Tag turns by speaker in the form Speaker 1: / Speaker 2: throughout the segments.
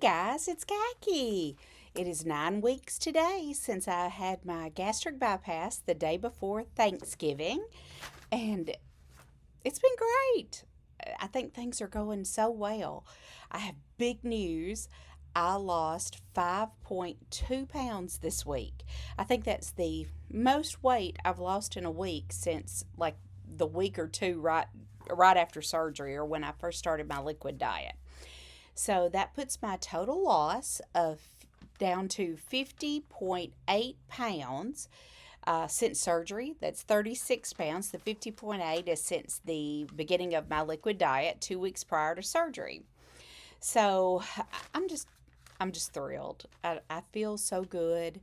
Speaker 1: guys, it's Kaki. It is 9 weeks today since I had my gastric bypass the day before Thanksgiving, and it's been great. I think things are going so well. I have big news. I lost 5.2 pounds this week. I think that's the most weight I've lost in a week since like the week or two right after surgery or when I first started my liquid diet. So that puts my total loss of down to 50.8 pounds since surgery. That's 36 pounds. The 50.8 is since the beginning of my liquid diet 2 weeks prior to surgery. So I'm just I'm just thrilled. I feel so good.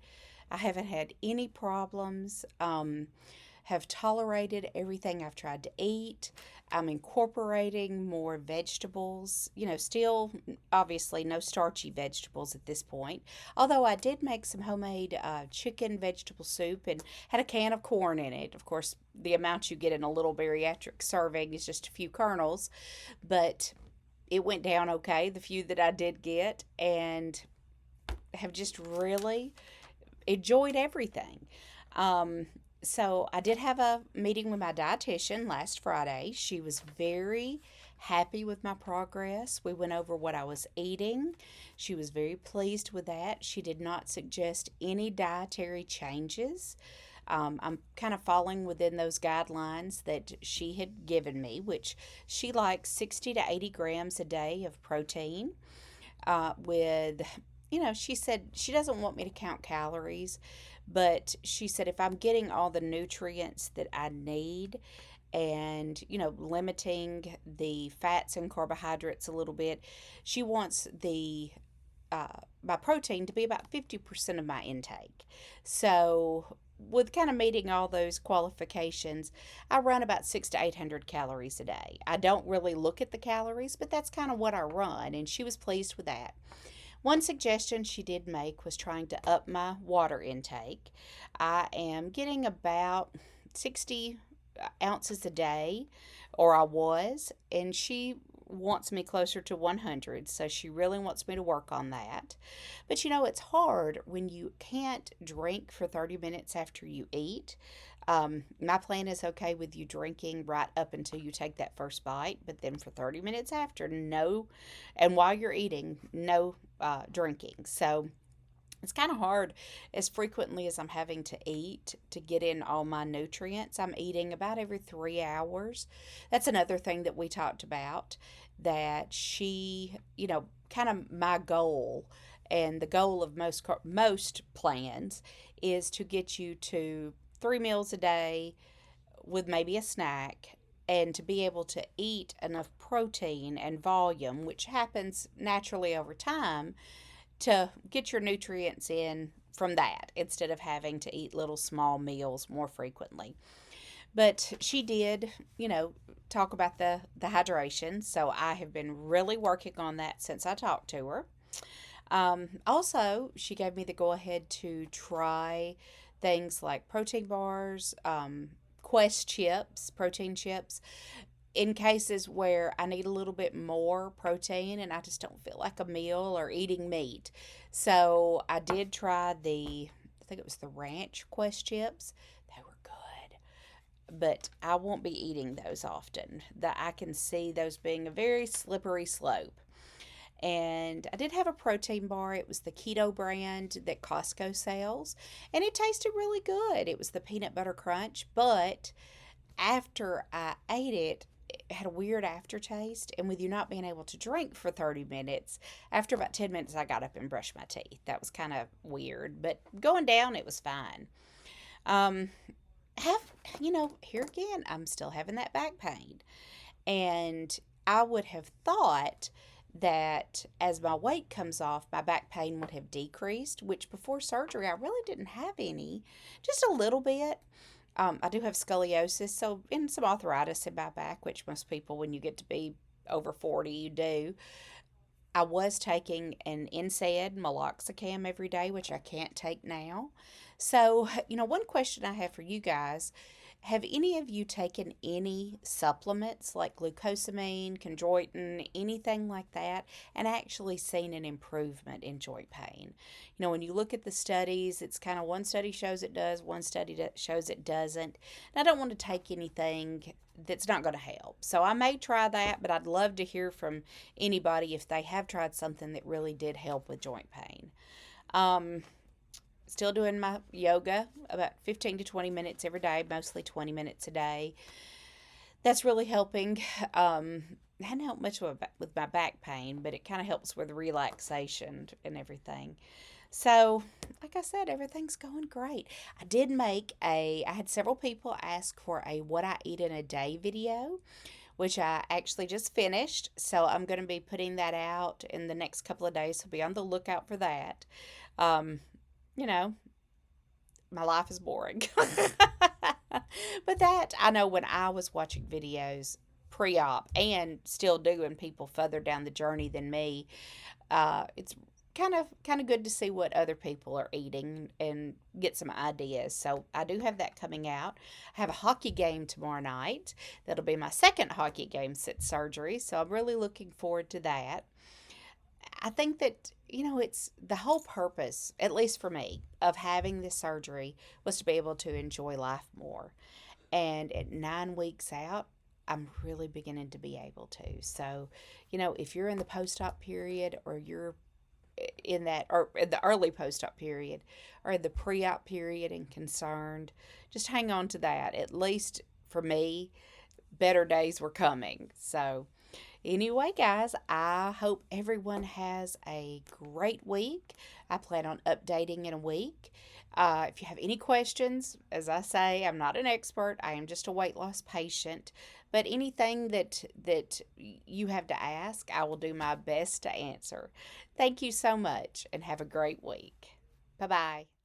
Speaker 1: I haven't had any problems. Have tolerated everything I've tried to eat. I'm incorporating more vegetables. Still obviously no starchy vegetables at this point. Although I did make some homemade chicken vegetable soup and had a can of corn in it. Of course, the amount you get in a little bariatric serving is just a few kernels, but it went down okay, the few that I did get, and have just really enjoyed everything. Um, so I did have a meeting with my dietitian last Friday. She was very happy with my progress. We went over what I was eating. She was very pleased with that. She did not suggest any dietary changes. I'm kind of falling within those guidelines that she had given me, which she likes 60 to 80 grams a day of protein with she said she doesn't want me to count calories, but she said if I'm getting all the nutrients that I need and, limiting the fats and carbohydrates a little bit, she wants my protein to be about 50% of my intake. So, with kind of meeting all those qualifications, I run about 600 to 800 calories a day. I don't really look at the calories, but that's kind of what I run, and she was pleased with that. One suggestion she did make was trying to up my water intake. I am getting about 60 ounces a day, or I was, and she wants me closer to 100, so she really wants me to work on that. But it's hard when you can't drink for 30 minutes after you eat. My plan is okay with you drinking right up until you take that first bite, but then for 30 minutes after, no, and while you're eating, no drinking. So it's kind of hard as frequently as I'm having to eat to get in all my nutrients. I'm eating about every 3 hours. That's another thing that we talked about that she, kind of my goal and the goal of most plans is to get you to 3 meals a day with maybe a snack and to be able to eat enough protein and volume, which happens naturally over time, to get your nutrients in from that instead of having to eat little small meals more frequently. But she did, talk about the hydration. So I have been really working on that since I talked to her. Also, she gave me the go ahead to try things like protein bars, Quest chips, protein chips, in cases where I need a little bit more protein and I just don't feel like a meal or eating meat. So I did try I think it was the ranch Quest chips. They were good, but I won't be eating those often. That I can see those being a very slippery slope. And I did have a protein bar. It was the keto brand that Costco sells, and it tasted really good. It was the peanut butter crunch, but after I ate it, it had a weird aftertaste. And with you not being able to drink for 30 minutes, after about 10 minutes, I got up and brushed my teeth. That was kind of weird, but going down, it was fine. Um, have, here again, I'm still having that back pain. And I would have thought that as my weight comes off, my back pain would have decreased, which before surgery, I really didn't have any, just a little bit. I do have scoliosis, so and some arthritis in my back, which most people, when you get to be over 40, you do. I was taking an NSAID meloxicam every day, which I can't take now. So, one question I have for you guys Have any of you taken any supplements like glucosamine, chondroitin, anything like that, and actually seen an improvement in joint pain? You know, when you look at the studies, it's kind of one study shows it does, one study that shows it doesn't. And I don't want to take anything that's not going to help. So I may try that, but I'd love to hear from anybody if they have tried something that really did help with joint pain. Um, Still doing my yoga about 15 to 20 minutes every day, mostly 20 minutes a day. That's really helping. It hadn't helped much with my back pain, but it kind of helps with relaxation and everything. So, like I said, everything's going great. I had several people ask for a what I eat in a day video, which I actually just finished. So I'm going to be putting that out in the next couple of days. So be on the lookout for that. Um, you know, my life is boring. But that, I know when I was watching videos pre op and still doing people further down the journey than me, it's kind of good to see what other people are eating and get some ideas. So I do have that coming out. I have a hockey game tomorrow night. That'll be my second hockey game since surgery. So I'm really looking forward to that. I think that, it's the whole purpose, at least for me, of having this surgery was to be able to enjoy life more. And at 9 weeks out, I'm really beginning to be able to. So, if you're in the post op period or you're in that, or in the early post op period or the pre op period and concerned, just hang on to that. At least for me, better days were coming. So, anyway, guys, I hope everyone has a great week. I plan on updating in a week. If you have any questions, as I say, I'm not an expert. I am just a weight loss patient. But anything that you have to ask, I will do my best to answer. Thank you so much and have a great week. Bye bye.